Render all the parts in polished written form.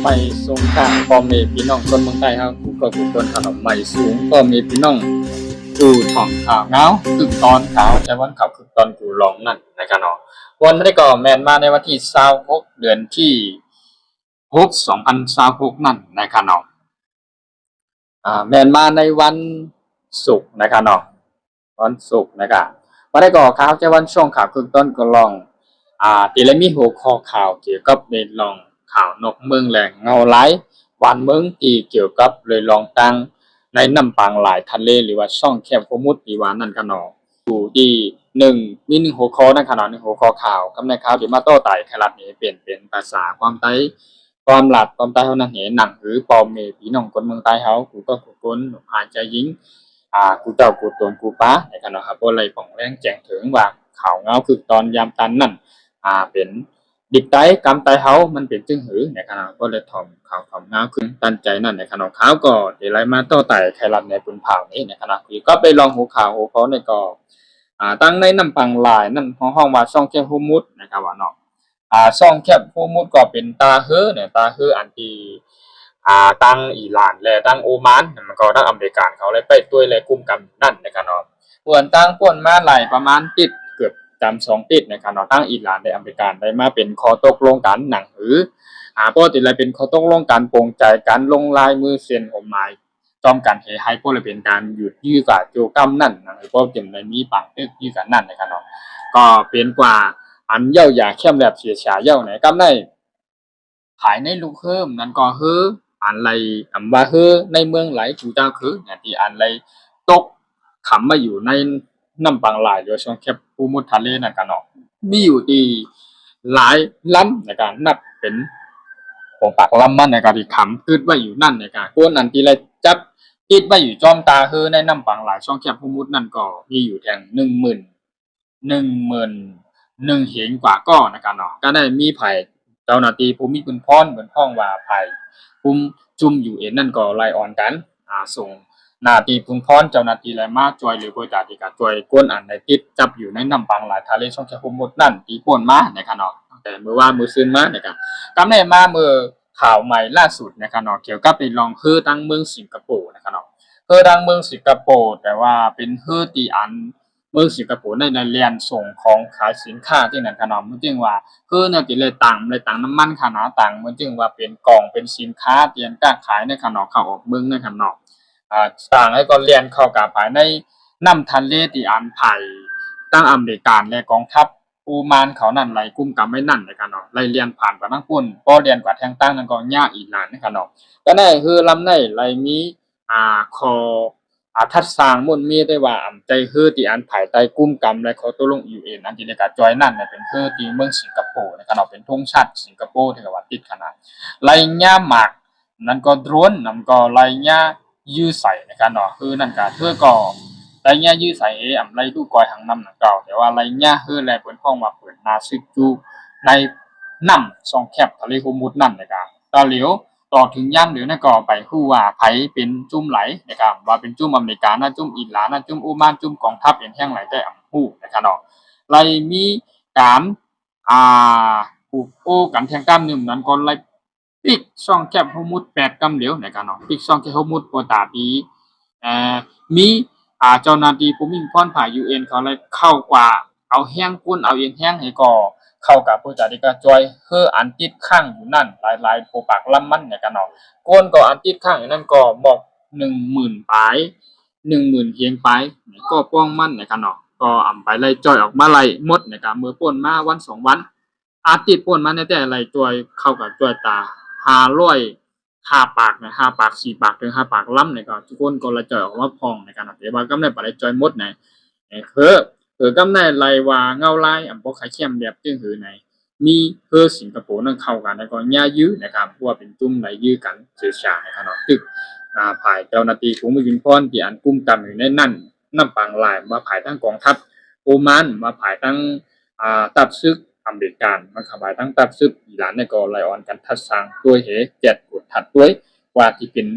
ไม่สูงข้างพ่อแม่พี่น้องคนเมืองใต้เฮากูก็กูคนขนมไม่สูงพ่อแม่พี่น้องกูถ่องข่าวเงาคือตอนข่าวแต่วันข่าวคือตอนกูร้องนั่นนะครับเนาะวันนี้ก็แมนมาในวันที่26เดือนที่6 2026นั่นนะครับเนาะแมนมาในวันศุกร์นะครับเนาะวันศุกร์นะครับวันนี้ก็ข่าวแต่วันช่วงข่าวคือต้นก็ลองตีละมีหัวข้อข่าวเกี่ยวกับในลองข่าวนกเมืองแหล่งเงาไหลวันเมืองที่เกี่ยวกับเลยลองตั้งในน้ำปางหลายทะเลหรือว่าช่องแคบโคมุดอีวานนั่นกันเนาะอยู่ที่มีหนึ่งหัวข้อนั่นกันเนาะหนึ่งหัวข้อข่าวกับในข่าวที่มาโต้ไต่ไทยรัฐนี่เปลี่ยนเป็นภาษาความไต้ความหลัดความใต้เฮานั้นเห็นหนังหรือปอมเมพี่น้องคนเมืองใต้เฮากูก็กูคนหาใจยิงกูเจ้ากูตนกูป้าในกันเนาะครับบ่เลยของแรงแจ้งถึงว่าข่าวเงาคือตอนยามตันนั่นเป็นดิบไตกำไตเฮามันเป็นจึงหือนะครับก็เลยถ่อมข่าวถ่อมเงาขึ้นตั้นใจนั่นนะครับข่าวก็เดี๋ยวไล่มาโต้ไต่ไทยรัฐในปุ่นเผานี้นะครับคือก็ไปลองหูข่าวหูเขาในก็ตั้งในน้ำปังลายนั่นห้องว่าช่องแคบฮูมุดนะครับว่าเนาะช่องแคบฮูมุดก็เป็นตาเฮอเนี่ยตาเฮออันที่ตั้งอิหร่านและตั้งโอมานมันก็ตั้งอเมริกันเขาเลยไปด้วยเลยกุมกันนั่นนะครับเนาะส่วนตั้งป่วนมาหลายประมาณติดเกือบจำ2ติดนะครับเนาะตั้งอิหร่านและอเมริกันได้มาเป็นข้อตกลงกันหนังหรือปกติเลยเป็นข้อตกลงกันโปร่งใจกันลงลายมือเซ็นออกมาจอมกันให้พวกเลยเป็นการหยุดยื้อกับโจกัมนั่นนะเพราะจึงเลยมีปังตึกยื้อกันนั่นนะครับเนาะก็เป็นกว่าอันเย่าอย่าเข้มแหลบเสียฉาเย่าไหนกัมได้ขายในลูกเฮิมนั่นก็เฮืออันไรอันว่าเฮือในเมืองไหลจูเจ้าคือเนี่ยที่อันไรตกขำมาอยู่ในน้ำปังหลายโดยช่วงแคบภูมุททะเลนั่นกันเนาะมีอยู่ที่หลายล้ำในการนับเป็นของปากล้ำมันในการที่ขำคืดไว้อยู่นั่นในการกวนอันที่ไรจับคิดไว้อยู่จอมตาเฮือในน้ำปังหลายช่องแคบภูมุทนั่นก็มีอยู่แทง10,000เหงกว่าก็ในการเนาะก็ได้มีไผ่เจ้าหน้าที่ภูมิคุณพรเหมือนพ้องว่าไผ่ภูมิจุ่มอยู่เอ็นนั่นก็ไล่ออนกันส่งหน้าที่ภูมิพรเจ้าหน้าที่ไล่มาจอยหรือบ่จ่าที่ก็จอยก้นอันในติดจับอยู่ในน้ำปางหลายทะเลช่องแคบภูมินั่นที่ป่นมาในกันเนาะแต่เมื่อว่ามื้อซื่นมาในกันกำได้มาเมื่อข่าวใหม่ล่าสุดในกันเนาะเกี่ยวกับไปลองเฮือตั้งเมืองสิงคโปร์ในกันเนาะเฮือตั้งเมืองสิงคโปร์แต่ว่าเป็นเฮือที่อันเมืองสิงคโปร์ในเรียนส่งของขายสินค้าที่นั่นกันเนาะมันจึงว่าคือเนี่ยที่เลยตังน้ำมันค่ะนะตังมันจึงว่าเป็นกล่องเป็นสินค้าเตรียมการขายในขนมเข้าออกเมืองในขนมต่างให้ก็เรียนเข้ากับภายในน้ำทะเลที่อันไผ่ตั้งอเมริกันและกองทัพปูมานเขานั่นไหลกุ้มกับไม่นั่นในขนมไล่เรียนผ่านกับทั้งปุ่นพอเรียนกว่าแทงตั้งนั่นก็ยากอีกนานในขนมก็ได้คือลำในไหลมีคอทัดสร้างมุ่นมีได้ว่าใจคือที่อันภายใต้กุ้มกำและเขาตกลง UN อันที่ในการจอยนั่นเป็นคือที่เมืองสิงคโปร์นะครับเป็นธงชาติสิงคโปร์ที่ว่าติดขนาดไล่ย่าหมากนั่นก็ดรวนนั่นก็ไล่ย่ายื้อใส่นะครับเนาะคือนั่นก็เพื่อก็ไล่ย่ายื้อใส่ไล่ตู้กอยหางน้ำนั่นเก่าแต่ว่าไล่ย่าคือแลเปิ้นพ้องมาเปิดนาซึจูในน้ำช่องแคบทะเลโฮมุดนั่นนะครับตาเหลียวต่อถึงย่านหรือนั่นก็ไปฮู้ว่าไผเป็นจุ่มไหลนะครับว่าเป็นจุ่มอเมริกานะจุ่มอิหร่านนะจุ่มโอมานจุ่มกองทัพเอ็นแห้งไหลได้ฮู้นะครับเนาะไล่มีการผูกโอ้กันแทงกล้ามนึงนั้นก็ไล่ปิกช่องแคบโฮมุด8กำเหลียวนะครับเนาะปิกช่องแคบโฮมุดโปตาปีมีเจ้าหน้าที่ภูมิพรภาย UN เขาเลยเข้ากว่าเอาแห้งกุ้นเอาเองแห้งให้ก็เข้ากับผู้จัดการจอยเฮืออันติดข้างอยู่นั่นหลายๆโปปากลำมันเนี่ยกันเนาะก้นก็อันติดข้างอยู่นั่นก็บอก10,000ปลาย10,000เพียงปลายก็ป้องมันเนี่ยกันเนาะก็อำไปไล่จอยออกมาไล่หมดเนี่ยกันเมื่อป่นมาวัน2วันอาทิตย์ป่นมาในแต่ไล่จอยเข้ากับจอยตา500 5ปากนะ5ปาก4ปากถึง5ปากลำเนี่ยก็ทุกคนก็ละจอยออกมาพองในกันเนาะแต่ว่ากำได้ไปไล่จอยหมดเนี่ยกำในไรว่าเงาลายอันบ่ขายเข้มแบบจึงหือในมีสิงคโปร์นั่นเข้ากันแล้วก็ย่ายื้อนะครับเพราะว่าเป็นจุ่มไหลยื้อกันสื่อสารนะครับเนาะตึกภายเจ้าหน้าที่ภูมิวินพรที่อันกุมกันอยู่ในนั่นน้ำปางลายมาภายทั้งกองทัพโอมานมาภายทั้งตับซึกอเมริกันมาขบายทั้งตับซึกอิหร่านในก็ไลออนกันทัดสร้างด้วยเหตุ7กดทัดด้วยว่าที่เป็น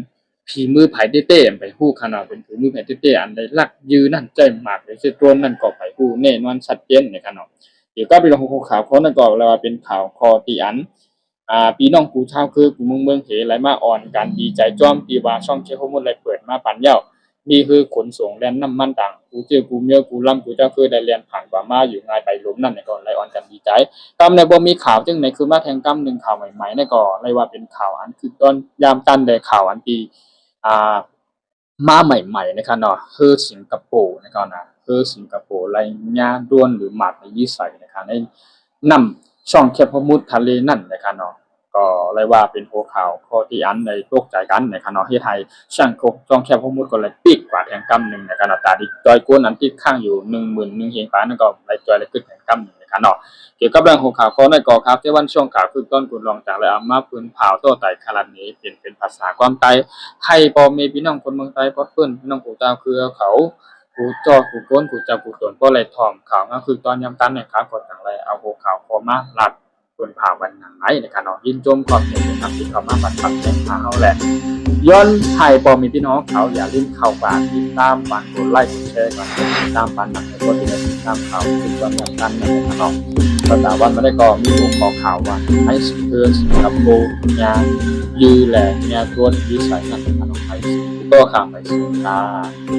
ผีมือไผ่เต้ๆไปฮู้ขนาดเป็นผีมือไผ่เต้ๆอันใดลักยืนนั่นใจมากเลยสิตรนนั่นก็ไปฮู้แน่นอนชัดเจนในขนาดเดี๋ยวก็ไปลงข่าวเขานั่นก็แล้วว่าเป็นข่าวคอตีอัน พี่น้องกูเฒ่าคือกูเมืองเหไหลมาอ่อนกันดีใจจ้อมที่ว่าช่องเช็คข้อมูลไหลเปิดมาปันเหย้านี่คือขนส่งแล่นน้ำมันต่างกูเจอกูเมียกูล่ำกูเจ้าคือได้เรียนผ่านกว่ามาอยู่ง่ายไปลมนั่นเนี่ยก็ไหลอ่อนกันดีใจกำในบ่มีข่าวจึงในคือมาแทงกำหนึ่งข่าวใหม่ๆเนี่ยก็ไหลว่าเป็นข่าวอันคือตอนยามตันได้ข่าวอันที่อ่า มาใหม่ๆนะครับเนาะคือสิงคโปร์นะครับนะคือสิงคโปร์ไรญาด้วนหรือหมาดในวิสัยนะครับในนำช่องแคบฮอมุดทะเลนั่นนะครับเนาะก็เลยว่าเป็นหัวข่าวข้อที่อันในตกใจกันนะครับเนาะที่ไทยช่างคบช่องแคบฮอมุดก็เลยปีกกว่าแทงกำหนึ่งนะครับเนาะตาดิจอยกวนอันที่ข้างอยู่10,000เฮงฟ้านั่นก็เลยจอยเลยขึ้นแทงกำหนึ่งนะครับเนาะเกี่ยวกับเรื่องหัวข่าวข้อในก่อครับที่วันช่วงข่าวคือต้นกุลองจากเลยเอามาพื้นเผาโต้ไต่คารานี้เป็นภาษาความไต้ ให้พ่อแม่พี่น้องคนเมืองไทยพอดเพิ่นพี่น้องกูเจ้าคือเขากูจ้อกูก้นกูจับกูตนบ่ไหลถ่อมเขาก็คือตอนยามตันเนี่ยครับก็จังไรเอาหัวข่าวพอมาลัดบนผ่าวันหนังไหนในการเนาะยินจมความเห็นทำที่เข้ามาบรรทัดแจ้งข่าวแหละย้อนให้พ่อแม่พี่น้องเขาอย่าลืมเข้าฝากติดตามฝากกดไลค์กดแชร์ก่อนติดตามปันหนักให้คนที่ได้ติดตามข่าวทุกวันยามตันนะครับเนาะก็ตามวันมาได้ก็มีหัวข้อข่าวว่าให้สิเพื่อสิงคโปร์ยายือแหล่ยาตัวยือใส่นั่นนะครับไทยก็ข่าวไปสิครับ